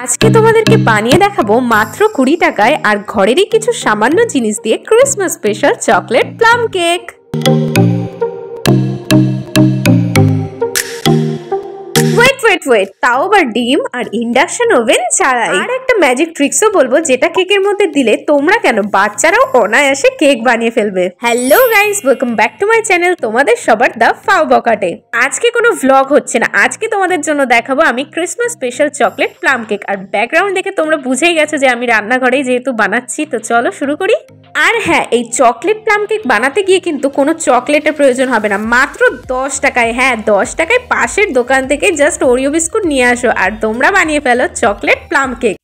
আজকে তোমাদেরকে বানিয়ে দেখাবো মাত্র 20 টাকায় আর ঘরেরই কিছু সামান্য জিনিস দিয়ে Christmas special chocolate plum cake. Wait তাও আবার ডিম আর ইন্ডাকশন ওভেন ছাড়াই। আর একটা ম্যাজিক ট্রিক্সও বলবো যেটা কেকের মধ্যে দিলে তোমরা কেন বাচ্চারাও অনায়াসে কেক বানিয়ে ফেলবে। Hello guys, welcome back to my channel, তোমাদের সবার দা ফাও বকাটে। আজকে কোনো ভ্লগ হচ্ছে না, আজকে তোমাদের জন্য দেখাবো আমি Christmas special chocolate plum cake. আর ব্যাকগ্রাউন্ড দেখে তোমরা বুঝেই গেছো যে আমি রান্নাঘরেই যেহেতু বানাচ্ছি, তো চলো শুরু করি। আর হ্যাঁ, এই চকলেট প্লাম কেক বানাতে গিয়ে কিন্তু কোনো চকলেটের প্রয়োজন হবে না, মাত্র 10 টাকায়। হ্যাঁ, 10 টাকায় পাশের দোকান থেকে জাস্ট ওরিও বিস্কুট নিয়ে আসো আর তোমরা বানিয়ে ফেলো চকলেট প্লাম কেক।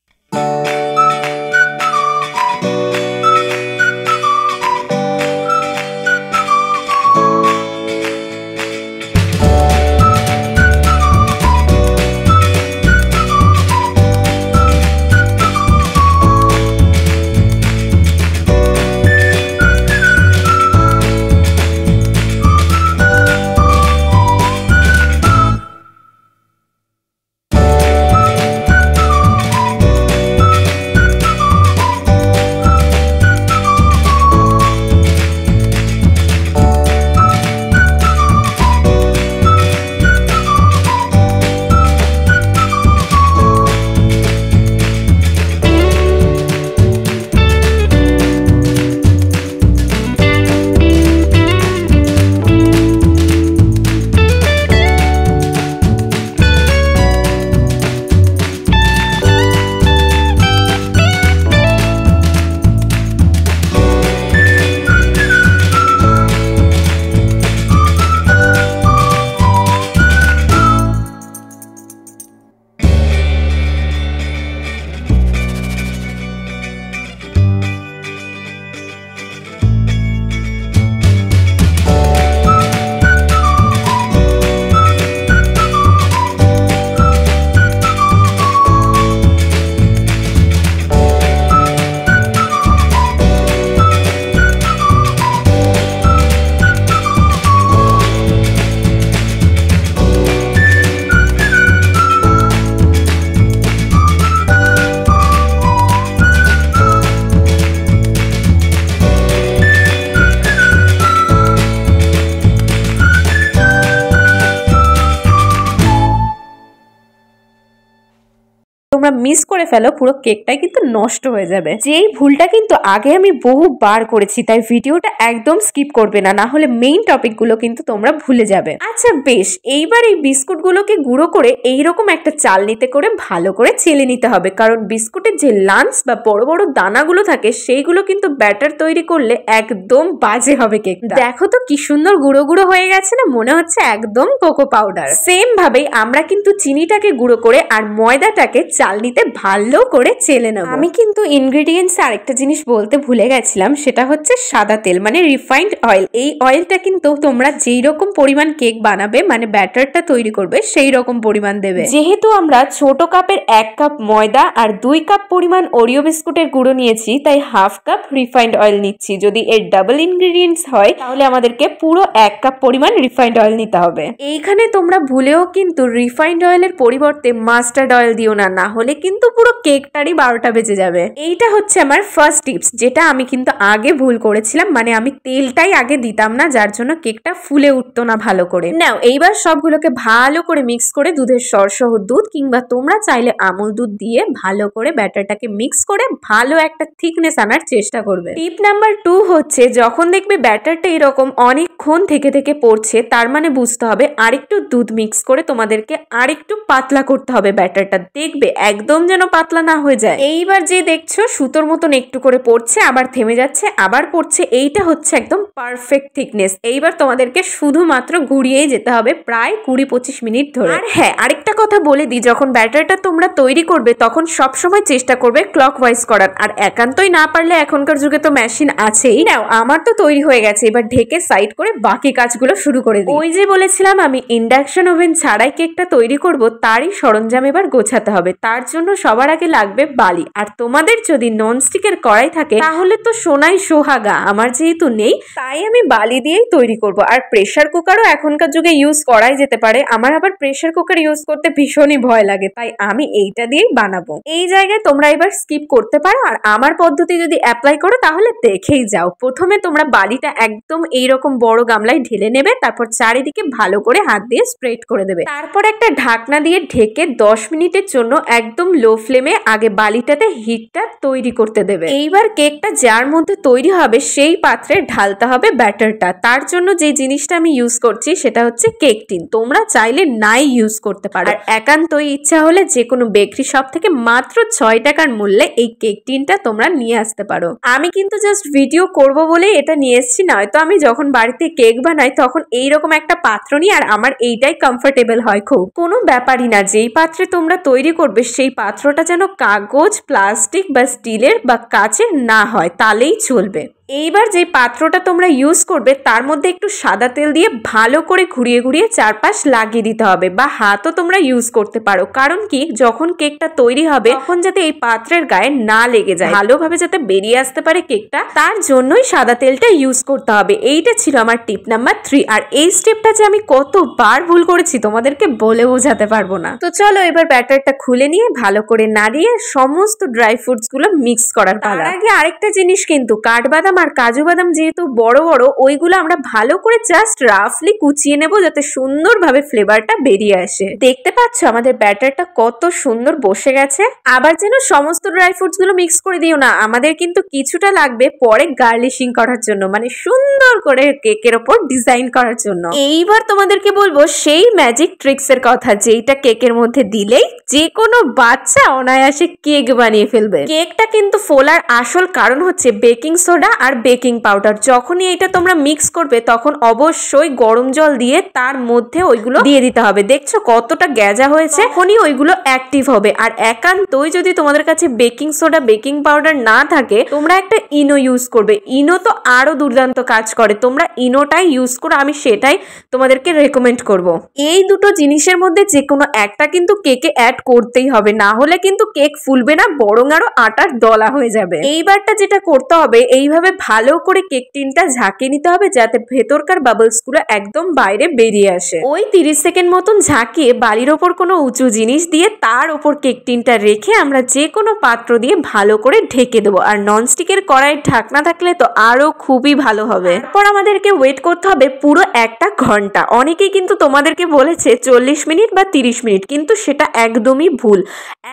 তোমরা মিস করে ফেলো, পুরো কেকটাই কিন্তু নষ্ট হয়ে যাবে। যেই ভুলটা কিন্তু আগে আমি বহুবার করেছি, তাই ভিডিওটা একদম স্কিপ করবে না, না হলে মেইন টপিক গুলো কিন্তু তোমরা ভুলে যাবে। আচ্ছা বেশ, এইবার এই বিস্কুট গুলোকে গুঁড়ো করে এইরকম একটা চালনিতে করে ভালো করে চেলে নিতে হবে, কারণ বিস্কুটের যে লাঞ্চ বা বড় বড় দানাগুলো থাকে সেইগুলো কিন্তু ব্যাটার তৈরি করলে একদম বাজে হবে কেক। দেখো তো কি সুন্দর গুঁড়ো গুঁড়ো হয়ে গেছে না, মনে হচ্ছে একদম কোকো পাউডার। সেম ভাবেই আমরা কিন্তু চিনিটাকে গুঁড়ো করে আর ময়দাটাকে চালনিতে ভালো করে চেলে নেব। আমি কিন্তু ইনগ্রেডিয়েন্টস আরেকটা জিনিস বলতে ভুলে গেছিলাম, সেটা হচ্ছে সাদা তেল মানে রিফাইন্ড অয়েল। এই অয়েলটা কিন্তু তোমরা যেই রকম পরিমাণ কেক বানাবে মানে ব্যাটারটা তৈরি করবে সেই রকম পরিমাণ দেবে। যেহেতু আমরা ছোট কাপের 1 কাপ ময়দা আর 2 কাপ পরিমাণ ওরিও বিস্কুটের গুঁড়ো নিয়েছি, তাই হাফ কাপ রিফাইন্ড অয়েল নিচ্ছি। যদি এর ডাবল ইনগ্রেডিয়েন্টস হয় তাহলে আমাদেরকে পুরো 1 কাপ পরিমাণ রিফাইন্ড অয়েল নিতে হবে। এইখানে তোমরা ভুলেও কিন্তু রিফাইন্ড অয়েলের পরিবর্তে মাস্টার্ড অয়েল দিও না, না হলে কিন্তু পুরো কেকটারই 12টা বেজে যাবে। এইটা হচ্ছে আমার ফার্স্ট টিপস, যেটা আমি কিন্তু আগে ভুল করেছিলাম, মানে আমি তেলটাই আগে দিতাম না, যার জন্য কেকটা ফুলে উঠতো না ভালো করে। নাও এইবার সবগুলোকে ভালো করে মিক্স করে দুধের সরসহ দুধ কিংবা তোমরা চাইলে আমুল দুধ দিয়ে ভালো করে ব্যাটারটাকে মিক্স করে ভালো একটা থিকনেস আনার চেষ্টা করবে। টিপ নাম্বার 2 হচ্ছে, যখন দেখবে ব্যাটারটা এরকম অনেকক্ষণ থেকে পড়ছে, তার মানে বুঝতে হবে আরেকটু দুধ মিক্স করে তোমাদেরকে আরেকটু পাতলা করতে হবে ব্যাটারটা। দেখবে একদম যেন পাতলা না হয়ে যায়। এইবার যে দেখছো সুতোর মতন একটু করে পড়ছে, আবার থেমে যাচ্ছে, আবার পড়ছে, এইটা হচ্ছে একদম পারফেক্ট থিকনেস। এইবার তোমাদেরকে শুধুমাত্র ঘুরিয়েই যেতে হবে প্রায় 20-25 মিনিট ধরে। আর হ্যাঁ, আরেকটা কথা বলে দিই, যখন ব্যাটারটা তোমরা তৈরি করবে তখন সবসময় চেষ্টা করবে ক্লকওয়াইজ করার। আর একান্তই না পারলে এখনকার যুগে তো মেশিন আছেই। নাও আমার তো তৈরি হয়ে গেছে, এবার ঢেকে সাইড করে বাকি কাজগুলো শুরু করে দিই। ওই যে বলেছিলাম আমি ইন্ডাকশন ওভেন ছাড়াই কেকটা তৈরি করব, তারই সরঞ্জাম এবার গোছাতে হবে। তার তার জন্য সবার আগে লাগবে বালি। আর তোমাদের যদি ননস্টিকের কড়াই থাকে তাহলে তো সোনাই সোহাগা, আমার যেহেতু নেই তাই আমি বালি দিয়েই তৈরি করব। আর প্রেসার কুকারও এখনকার যুগে ইউজ করাই যেতে পারে, আমার আবার প্রেসার কুকার ইউজ করতে ভীষণই ভয় লাগে, তাই আমি এইটা দিয়েই বানাবো। এই জায়গায় তোমরা এবার স্কিপ করতে পারো, আর আমার পদ্ধতি যদি অ্যাপ্লাই করো তাহলে দেখেই যাও। প্রথমে তোমরা বালিটা একদম এইরকম বড় গামলায় ঢেলে নেবে, তারপর চারিদিকে ভালো করে হাত দিয়ে স্প্রেড করে দেবে। তারপর একটা ঢাকনা দিয়ে ঢেকে 10 মিনিটের জন্য একদম লো ফ্লেমে আগে বালিটাতে হিটটা তৈরি করতে দেবে। এইবার কেকটা যার মধ্যে তৈরি হবে সেই পাত্রে ঢালতে হবে ব্যাটারটা। তার জন্য যে জিনিসটা আমি ইউজ করছি সেটা হচ্ছে কেক টিন। তোমরা চাইলে নাই ইউজ করতে পারো, আর একান্তই ইচ্ছা হলে যে কোনো বেকারি শপ থেকে মাত্র 6 টাকার মূল্যে এই কেক টিনটা তোমরা নিয়ে আসতে পারো। আমি কিন্তু জাস্ট ভিডিও করব বলে এটা নিয়ে এসেছি, নয়তো আমি যখন বাড়িতে কেক বানাই তখন এইরকম একটা পাত্র নিই, আর আমার এইটাই কমফোর্টেবল হয় খুব। কোনো ব্যাপারই না, যেই পাত্রে তোমরা তৈরি করবে সেই পাত্রটা যেন কাগজ, প্লাস্টিক বা স্টিলের বা কাচের না হয়, তাহলেই চলবে। এইবার যে পাত্রটা তোমরা ইউজ করবে তার মধ্যে একটু সাদা তেল দিয়ে ভালো করে ঘুরিয়ে ঘুরিয়ে চারপাশ লাগিয়ে দিতে হবে, বা হাতও তোমরা ইউজ করতে পারো। কারণ কি, যখন কেকটা তৈরি হবে তখন যাতে এই পাত্রের গায়ে না লেগে যায়, ভালোভাবে যাতে বেরিয়ে আসতে পারে কেকটা, তার জন্যই সাদা তেলটা ইউজ করতে হবে। এইটা ছিল আমার টিপ নাম্বার 3। আর এই স্টেপটা যে আমি কতবার ভুল করেছি তোমাদেরকে বলে বোঝাতে পারবো না। তো চলো এবার ব্যাটারটা খুলে নিয়ে ভালো করে নাড়িয়ে সমস্ত ড্রাই ফ্রুটস গুলো মিক্স করার পালা। তার আগে আরেকটা জিনিস, কিন্তু কাঠবাদাম আর কাজু বাদাম যেহেতু বড় বড়, ওইগুলো আমরা ভালো করে জাস্ট রাফলি কুচিয়ে নেব যাতে সুন্দরভাবে ফ্লেভারটা বেরিয়ে আসে। দেখতে পাচ্ছ আমাদের ব্যাটারটা কত সুন্দর বসে গেছে। আবার যেন সমস্ত ড্রাই ফ্রুটস গুলো মিক্স করে দিও না, আমাদের কিন্তু কিছুটা লাগবে পরে গার্নিশিং করার জন্য, মানে সুন্দর করে কেকের ওপর ডিজাইন করার জন্য। এইবার তোমাদেরকে বলবো সেই ম্যাজিক ট্রিক্স এর কথা, যেইটা কেকের মধ্যে দিলেই যে কোনো বাচ্চা অনায়াসে কেক বানিয়ে ফেলবে। কেকটা কিন্তু ফোলার আসল কারণ হচ্ছে বেকিং সোডা আর বেকিং পাউডার। যখনই এটা তোমরা মিক্স করবে তখন অবশ্যই গরম জল দিয়ে তার মধ্যে ওইগুলো দিয়ে দিতে হবে। দেখছো কতটা গ্যাজা হয়েছে, তখনই ওইগুলো অ্যাক্টিভ হবে। আর একান্তই যদি তোমাদের কাছে বেকিং সোডা, বেকিং পাউডার না থাকে, তোমরা একটা ইনো ইউজ করবে। ইনো তো আরো দুর্দান্ত কাজ করে, তোমরা ইনোটাই ইউজ করো, আমি সেটাই তোমাদেরকে রেকমেন্ড করব। এই দুটো জিনিসের মধ্যে যে কোনো একটা কিন্তু কেকে অ্যাড করতেই হবে, না হলে কিন্তু কেক ফুলবে না, বরং আরো আটার দলা হয়ে যাবে। এইবারটা যেটা করতে হবে, এইভাবে ভালো করে কেক টিনটা ঝাঁকে নিতে হবে যাতে ভেতরকার বাবলস গুলো একদম বাইরে বেরিয়ে আসে। ওই 30 সেকেন্ড মতন ঝাঁকিয়ে বালির ওপর কোনো উঁচু জিনিস দিয়ে তার ওপর কেক টিনটা রেখে আমরা যে কোনো পাত্র দিয়ে ভালো করে ঢেকে দেবো। আর ননস্টিকের কড়াইয়ের ঢাকনা থাকলে তো আরো খুবই ভালো হবে। তারপর আমাদেরকে ওয়েট করতে হবে পুরো 1 ঘন্টা। অনেকেই কিন্তু তোমাদেরকে বলেছে 40 মিনিট বা 30 মিনিট, কিন্তু সেটা একদমই ভুল।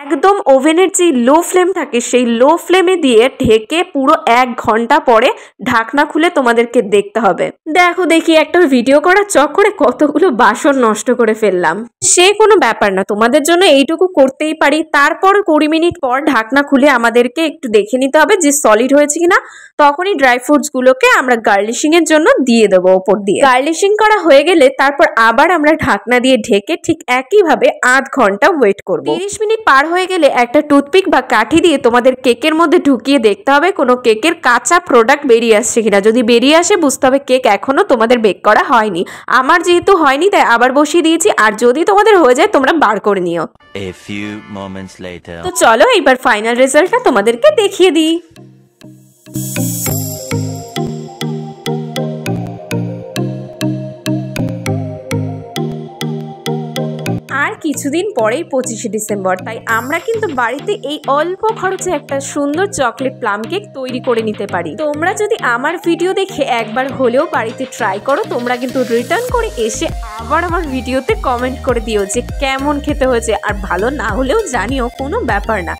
একদম ওভেনের যে লো ফ্লেম থাকে সেই লো ফ্লেমে দিয়ে ঢেকে পুরো 1 ঘন্টা পরে ঢাকনা খুলে তোমাদেরকে দেখতে হবে। দেখো দেখি একটা ভিডিও করার চক্করে কতগুলো বাসন নষ্ট করে ফেললাম। সে কোনো ব্যাপার না, তোমাদের জন্য এইটুকু করতেই পারি। তারপর 20 মিনিট পর ঢাকনা খুলে আমাদেরকে একটু দেখে নিতে হবে যে সলিড হয়েছে কিনা। তখনই ড্রাই ফ্রুটস গুলোকে আমরা গার্নিশিং এর জন্য দিয়ে দেবো ওপর দিয়ে। গার্নিশিং করা হয়ে গেলে তারপর আবার আমরা ঢাকনা দিয়ে ঢেকে ঠিক একইভাবে 1/2 ঘন্টা ওয়েট করবো। 30 মিনিট পার হয়ে গেলে একটা টুথপিক বা কাঠি দিয়ে তোমাদের কেকের মধ্যে ঢুকিয়ে দেখতে হবে কোনো কেকের কাঁচা প্রোডাক্ট বেরিয়ে আসছে কিনা। যদি বেরিয়ে আসে বুঝতে হবে কেক এখনো তোমাদের বেক করা হয়নি। আমার যেহেতু হয়নি তাই আবার বসিয়ে দিয়েছি, আর যদি তোমাদের হয়ে যায় তোমরা বার করে নিও। A few moments later. তো চলো এবার ফাইনাল রেজাল্টটা তোমাদেরকে দেখিয়ে দিই। আর কিছুদিন পরেই 25শে ডিসেম্বর, তাই আমরা কিন্তু বাড়িতে এই অল্প খরচে একটা সুন্দর চকলেট প্লাম কেক তৈরি করে নিতে পারি। তোমরা যদি আমার ভিডিও দেখে একবার হলেও বাড়িতে ট্রাই করো, তোমরা কিন্তু রিটার্ন করে এসে আবার আমার ভিডিওতে কমেন্ট করে দিও যে কেমন খেতে হয়েছে। আর ভালো না হলেও জানিও, কোনো ব্যাপার না।